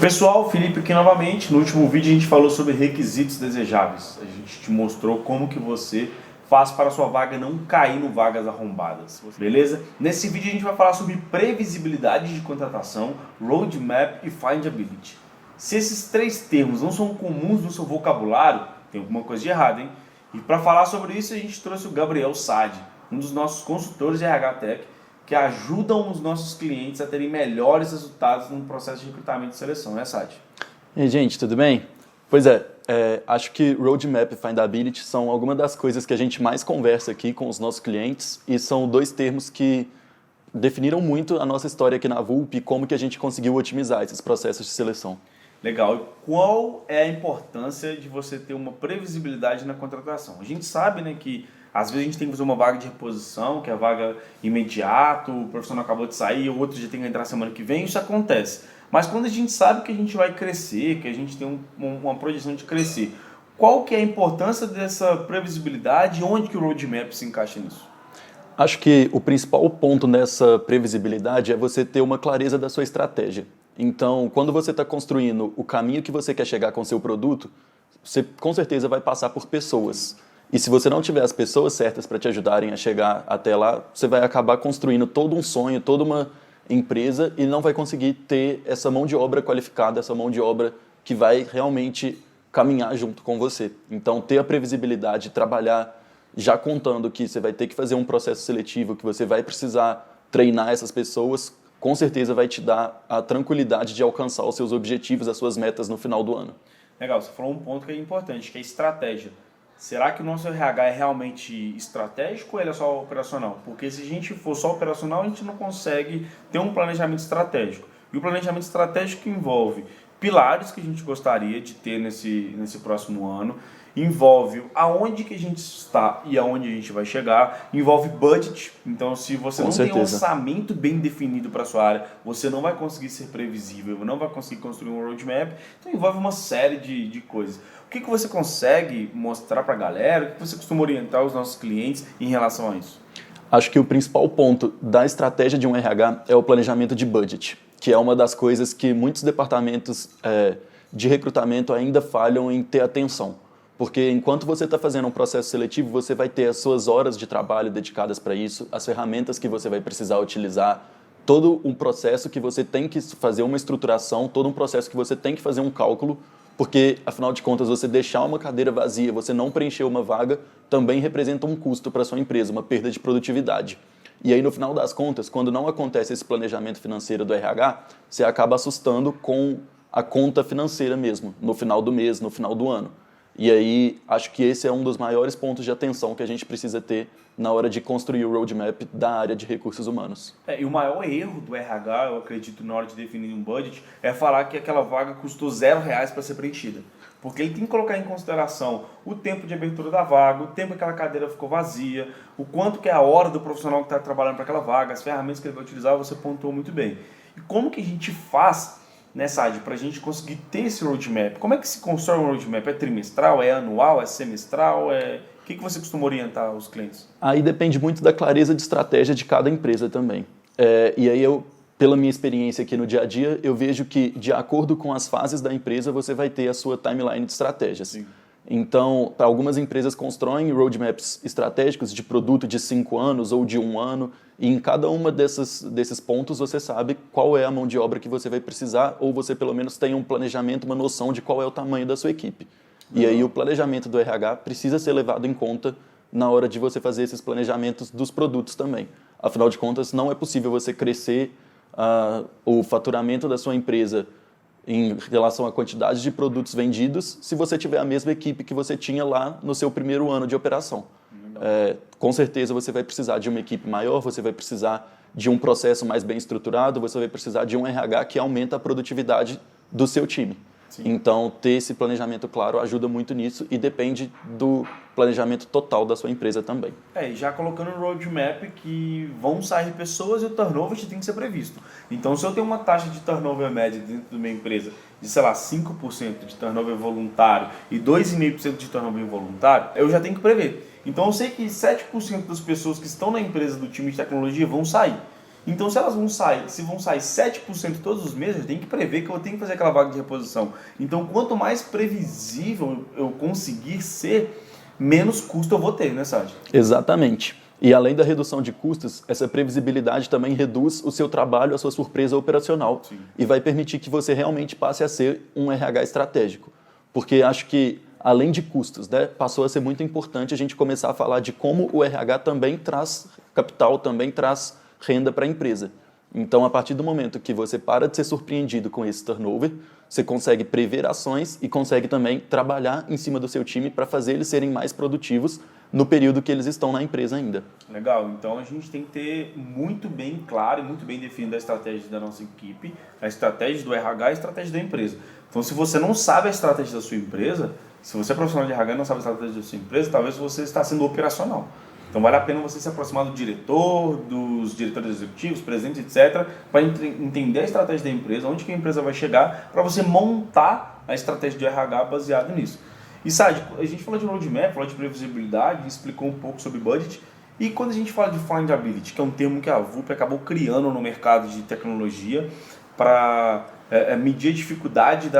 Pessoal, Felipe aqui novamente. No último vídeo a gente falou sobre requisitos desejáveis. A gente te mostrou como que você faz para a sua vaga não cair no vagas arrombadas, beleza? Nesse vídeo a gente vai falar sobre previsibilidade de contratação, roadmap e findability. Se esses três termos não são comuns no seu vocabulário, tem alguma coisa de errado, hein? E para falar sobre isso a gente trouxe o Gabriel Sade, um dos nossos consultores de RH Tech, que ajudam os nossos clientes a terem melhores resultados no processo de recrutamento e seleção, né, Sade? E aí, gente, tudo bem? Pois é, acho que Roadmap e Findability são algumas das coisas que a gente mais conversa aqui com os nossos clientes e são dois termos que definiram muito a nossa história aqui na Vulp e como que a gente conseguiu otimizar esses processos de seleção. Legal. E qual é a importância de você ter uma previsibilidade na contratação? A gente sabe, né, que às vezes a gente tem que fazer uma vaga de reposição, que é a vaga imediato, o profissional acabou de sair, o outro já tem que entrar semana que vem, isso acontece. Mas quando a gente sabe que a gente vai crescer, que a gente tem uma projeção de crescer, qual que é a importância dessa previsibilidade e onde que o roadmap se encaixa nisso? Acho que o principal ponto nessa previsibilidade é você ter uma clareza da sua estratégia. Então, quando você está construindo o caminho que você quer chegar com o seu produto, você com certeza vai passar por pessoas. E se você não tiver as pessoas certas para te ajudarem a chegar até lá, você vai acabar construindo todo um sonho, toda uma empresa e não vai conseguir ter essa mão de obra qualificada, essa mão de obra que vai realmente caminhar junto com você. Então, ter a previsibilidade, trabalhar já contando que você vai ter que fazer um processo seletivo, que você vai precisar treinar essas pessoas, com certeza vai te dar a tranquilidade de alcançar os seus objetivos, as suas metas no final do ano. Legal, você falou um ponto que é importante, que é estratégia. Será que o nosso RH é realmente estratégico ou ele é só operacional? Porque se a gente for só operacional, a gente não consegue ter um planejamento estratégico. E o planejamento estratégico envolve pilares que a gente gostaria de ter nesse próximo ano, envolve aonde que a gente está e aonde a gente vai chegar, envolve budget. Então, se você não tem um orçamento bem definido para a sua área, você não vai conseguir ser previsível, não vai conseguir construir um roadmap. Então, envolve uma série de coisas. O que você consegue mostrar para a galera? O que você costuma orientar os nossos clientes em relação a isso? Acho que o principal ponto da estratégia de um RH é o planejamento de budget, que é uma das coisas que muitos departamentos de recrutamento ainda falham em ter atenção. Porque enquanto você está fazendo um processo seletivo, você vai ter as suas horas de trabalho dedicadas para isso, as ferramentas que você vai precisar utilizar, todo um processo que você tem que fazer uma estruturação, todo um processo que você tem que fazer um cálculo, porque, afinal de contas, você deixar uma cadeira vazia, você não preencher uma vaga, também representa um custo para a sua empresa, uma perda de produtividade. E aí, no final das contas, quando não acontece esse planejamento financeiro do RH, você acaba assustando com a conta financeira mesmo, no final do mês, no final do ano. E aí, acho que esse é um dos maiores pontos de atenção que a gente precisa ter na hora de construir o roadmap da área de recursos humanos. E o maior erro do RH, eu acredito, na hora de definir um budget, é falar que aquela vaga custou R$0 para ser preenchida. Porque ele tem que colocar em consideração o tempo de abertura da vaga, o tempo que aquela cadeira ficou vazia, o quanto que é a hora do profissional que está trabalhando para aquela vaga, as ferramentas que ele vai utilizar, você pontuou muito bem. E como que a gente faz nessa área para a gente conseguir ter esse roadmap? Como é que se constrói um roadmap? É trimestral, é anual, é semestral? O que você costuma orientar os clientes? Aí depende muito da clareza de estratégia de cada empresa também. E aí pela minha experiência aqui no dia a dia, eu vejo que de acordo com as fases da empresa, você vai ter a sua timeline de estratégias. Sim. Então, algumas empresas constroem roadmaps estratégicos de produto de 5 anos ou de 1 ano, e em cada uma desses pontos você sabe qual é a mão de obra que você vai precisar, ou você pelo menos tem um planejamento, uma noção de qual é o tamanho da sua equipe. E aí o planejamento do RH precisa ser levado em conta na hora de você fazer esses planejamentos dos produtos também. Afinal de contas, não é possível você crescer o faturamento da sua empresa em relação à quantidade de produtos vendidos se você tiver a mesma equipe que você tinha lá no seu primeiro ano de operação. Com certeza você vai precisar de uma equipe maior, você vai precisar de um processo mais bem estruturado, você vai precisar de um RH que aumenta a produtividade do seu time. Sim. Então, ter esse planejamento claro ajuda muito nisso e depende do planejamento total da sua empresa também. E já colocando no roadmap que vão sair pessoas e o turnover tem que ser previsto. Então, se eu tenho uma taxa de turnover média dentro da minha empresa de, 5% de turnover voluntário e 2,5% de turnover involuntário, eu já tenho que prever. Então, eu sei que 7% das pessoas que estão na empresa do time de tecnologia vão sair. Então, se vão sair 7% todos os meses, eu tenho que prever que eu tenho que fazer aquela vaga de reposição. Então, quanto mais previsível eu conseguir ser, menos custo eu vou ter, né, Sade? Exatamente. E além da redução de custos, essa previsibilidade também reduz o seu trabalho, a sua surpresa operacional. Sim. E vai permitir que você realmente passe a ser um RH estratégico. Porque acho que, além de custos, né, passou a ser muito importante a gente começar a falar de como o RH também traz capital, também traz renda para a empresa. Então, a partir do momento que você para de ser surpreendido com esse turnover, você consegue prever ações e consegue também trabalhar em cima do seu time para fazer eles serem mais produtivos no período que eles estão na empresa ainda. Legal, então a gente tem que ter muito bem claro e muito bem definida a estratégia da nossa equipe, a estratégia do RH e a estratégia da empresa. Então, se você não sabe a estratégia da sua empresa, se você é profissional de RH e não sabe a estratégia da sua empresa, talvez você está sendo operacional. Então, vale a pena você se aproximar do diretor, dos diretores executivos, presidentes, etc., para entender a estratégia da empresa, onde que a empresa vai chegar, para você montar a estratégia de RH baseada nisso. E, Sade, a gente falou de roadmap, falou de previsibilidade, explicou um pouco sobre budget. E quando a gente fala de findability, que é um termo que a VUP acabou criando no mercado de tecnologia para medir a dificuldade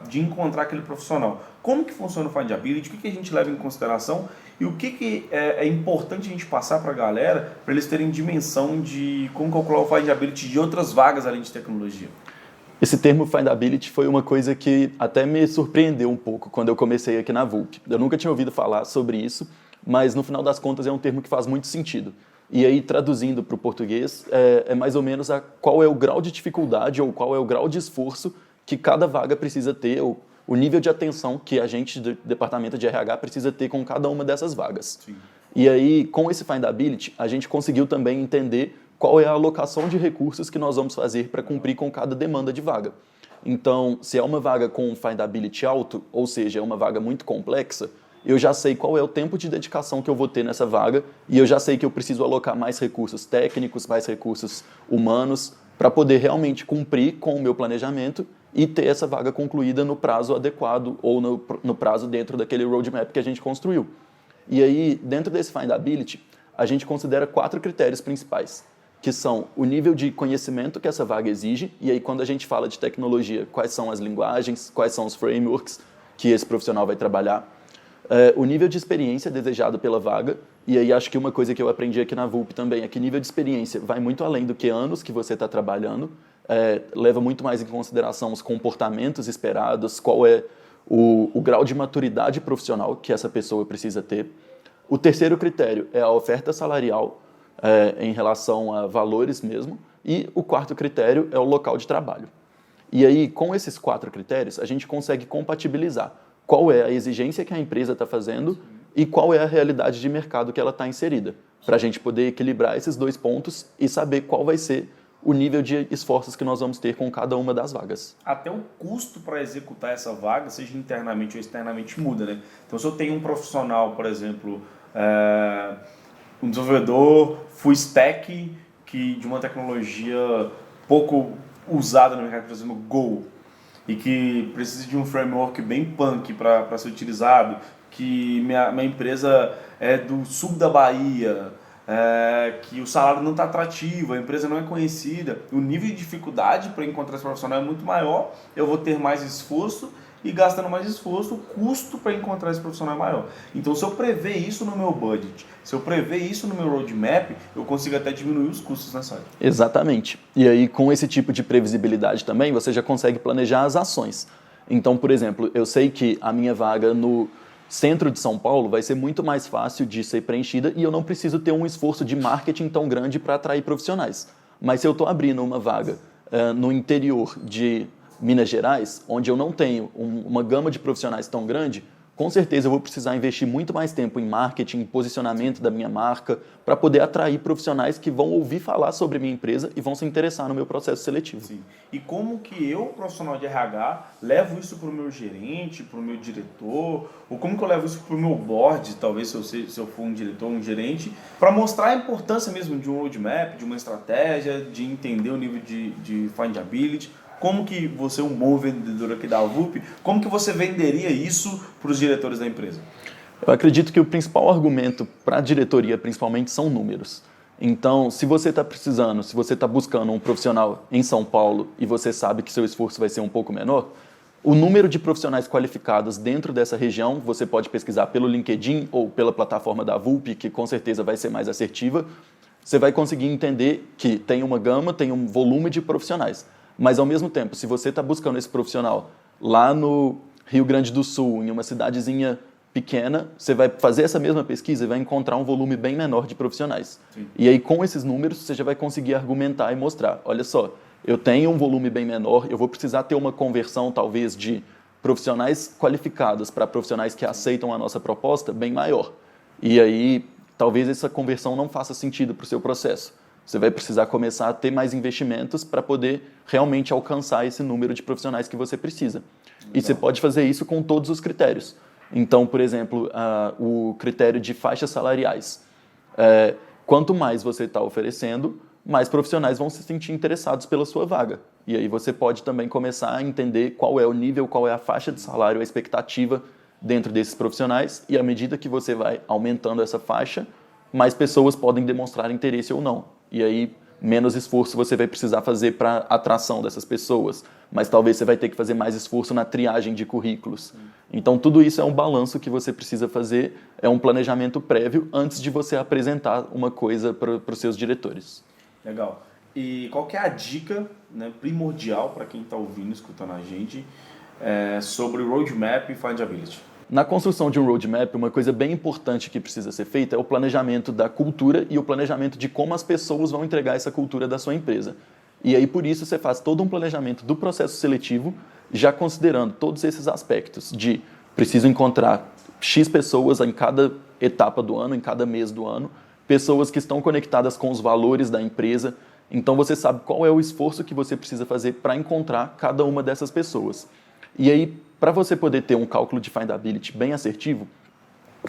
de encontrar aquele profissional. Como que funciona o findability? O que a gente leva em consideração? E o que é importante a gente passar para a galera para eles terem dimensão de como calcular o findability de outras vagas além de tecnologia? Esse termo findability foi uma coisa que até me surpreendeu um pouco quando eu comecei aqui na VUP. Eu nunca tinha ouvido falar sobre isso, mas no final das contas é um termo que faz muito sentido. E aí, traduzindo para o português, é mais ou menos qual é o grau de dificuldade ou qual é o grau de esforço que cada vaga precisa ter, ou o nível de atenção que a gente do departamento de RH precisa ter com cada uma dessas vagas. Sim. E aí, com esse findability, a gente conseguiu também entender qual é a alocação de recursos que nós vamos fazer para cumprir com cada demanda de vaga. Então, se é uma vaga com um findability alto, ou seja, é uma vaga muito complexa, eu já sei qual é o tempo de dedicação que eu vou ter nessa vaga e eu já sei que eu preciso alocar mais recursos técnicos, mais recursos humanos para poder realmente cumprir com o meu planejamento e ter essa vaga concluída no prazo adequado ou no prazo dentro daquele roadmap que a gente construiu. E aí, dentro desse findability, a gente considera 4 critérios principais, que são o nível de conhecimento que essa vaga exige, e aí quando a gente fala de tecnologia, quais são as linguagens, quais são os frameworks que esse profissional vai trabalhar, o nível de experiência desejado pela vaga, e aí acho que uma coisa que eu aprendi aqui na VUP também é que nível de experiência vai muito além do que anos que você está trabalhando, leva muito mais em consideração os comportamentos esperados, qual é o grau de maturidade profissional que essa pessoa precisa ter. O terceiro critério é a oferta salarial em relação a valores mesmo, e o quarto critério é o local de trabalho. E aí, com esses 4 critérios, a gente consegue compatibilizar qual é a exigência que a empresa está fazendo e qual é a realidade de mercado que ela está inserida, para a gente poder equilibrar esses 2 pontos e saber qual vai ser o nível de esforços que nós vamos ter com cada uma das vagas. Até o custo para executar essa vaga, seja internamente ou externamente, muda, né? Então, se eu tenho um profissional, por exemplo, um desenvolvedor full stack de uma tecnologia pouco usada no mercado, por exemplo, Go, e que precisa de um framework bem punk para ser utilizado, que minha empresa é do sul da Bahia, que o salário não está atrativo, a empresa não é conhecida, o nível de dificuldade para encontrar esse profissional é muito maior, eu vou ter mais esforço, e gastando mais esforço, o custo para encontrar esse profissional é maior. Então, se eu prever isso no meu budget, se eu prever isso no meu roadmap, eu consigo até diminuir os custos nessa área. Exatamente. E aí, com esse tipo de previsibilidade também, você já consegue planejar as ações. Então, por exemplo, eu sei que a minha vaga no centro de São Paulo vai ser muito mais fácil de ser preenchida e eu não preciso ter um esforço de marketing tão grande para atrair profissionais. Mas se eu estou abrindo uma vaga no interior de Minas Gerais, onde eu não tenho uma gama de profissionais tão grande, com certeza eu vou precisar investir muito mais tempo em marketing, em posicionamento da minha marca, para poder atrair profissionais que vão ouvir falar sobre a minha empresa e vão se interessar no meu processo seletivo. Sim. E como que eu, profissional de RH, levo isso para o meu gerente, para o meu diretor, ou como que eu levo isso para o meu board, talvez se eu for um diretor, um gerente, para mostrar a importância mesmo de um roadmap, de uma estratégia, de entender o nível de findability. Como que você, um bom vendedor aqui da VUP, como que você venderia isso para os diretores da empresa? Eu acredito que o principal argumento para a diretoria, principalmente, são números. Então, se você está precisando, se você está buscando um profissional em São Paulo e você sabe que seu esforço vai ser um pouco menor, o número de profissionais qualificados dentro dessa região, você pode pesquisar pelo LinkedIn ou pela plataforma da Vulp, que com certeza vai ser mais assertiva, você vai conseguir entender que tem uma gama, tem um volume de profissionais. Mas, ao mesmo tempo, se você está buscando esse profissional lá no Rio Grande do Sul, em uma cidadezinha pequena, você vai fazer essa mesma pesquisa e vai encontrar um volume bem menor de profissionais. Sim. E aí, com esses números, você já vai conseguir argumentar e mostrar, olha só, eu tenho um volume bem menor, eu vou precisar ter uma conversão, talvez, de profissionais qualificados para profissionais que aceitam a nossa proposta bem maior. E aí, talvez essa conversão não faça sentido para o seu processo. Você vai precisar começar a ter mais investimentos para poder realmente alcançar esse número de profissionais que você precisa. E você pode fazer isso com todos os critérios. Então, por exemplo, o critério de faixas salariais. Quanto mais você está oferecendo, mais profissionais vão se sentir interessados pela sua vaga. E aí você pode também começar a entender qual é o nível, qual é a faixa de salário, a expectativa dentro desses profissionais. E à medida que você vai aumentando essa faixa, mais pessoas podem demonstrar interesse ou não. E aí, menos esforço você vai precisar fazer para a atração dessas pessoas. Mas talvez você vai ter que fazer mais esforço na triagem de currículos. Então, tudo isso é um balanço que você precisa fazer, é um planejamento prévio antes de você apresentar uma coisa para os seus diretores. Legal. E qual que é a dica, né, primordial para quem está ouvindo, escutando a gente, sobre roadmap e findability? Na construção de um roadmap, uma coisa bem importante que precisa ser feita é o planejamento da cultura e o planejamento de como as pessoas vão entregar essa cultura da sua empresa. E aí, por isso, você faz todo um planejamento do processo seletivo, já considerando todos esses aspectos de preciso encontrar X pessoas em cada etapa do ano, em cada mês do ano, pessoas que estão conectadas com os valores da empresa. Então, você sabe qual é o esforço que você precisa fazer para encontrar cada uma dessas pessoas. E aí, para você poder ter um cálculo de findability bem assertivo,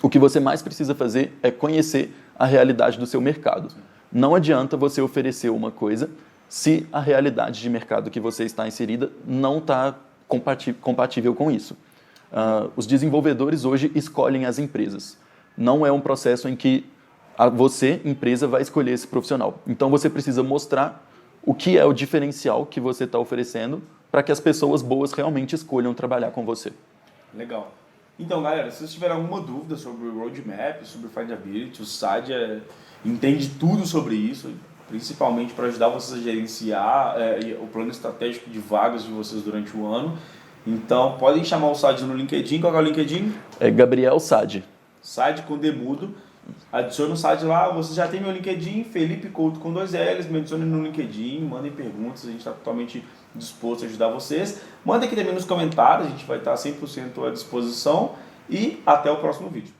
o que você mais precisa fazer é conhecer a realidade do seu mercado. Não adianta você oferecer uma coisa se a realidade de mercado que você está inserida não está compatível com isso. Os desenvolvedores hoje escolhem as empresas. Não é um processo em que você, empresa, vai escolher esse profissional. Então, você precisa mostrar o que é o diferencial que você está oferecendo para que as pessoas boas realmente escolham trabalhar com você. Legal. Então, galera, se vocês tiverem alguma dúvida sobre o roadmap, sobre o findability, o Sadia entende tudo sobre isso, principalmente para ajudar vocês a gerenciar o plano estratégico de vagas de vocês durante o ano. Então, podem chamar o Sadia no LinkedIn. Qual é o LinkedIn? É Gabriel Sadi. Sadi com Demudo. Adicione o Sadi lá, você já tem meu LinkedIn, Felipe Couto com 2 L's, me adicione no LinkedIn, mandem perguntas, a gente está totalmente disposto a ajudar vocês. Mandem aqui também nos comentários, a gente vai estar 100% à disposição e até o próximo vídeo.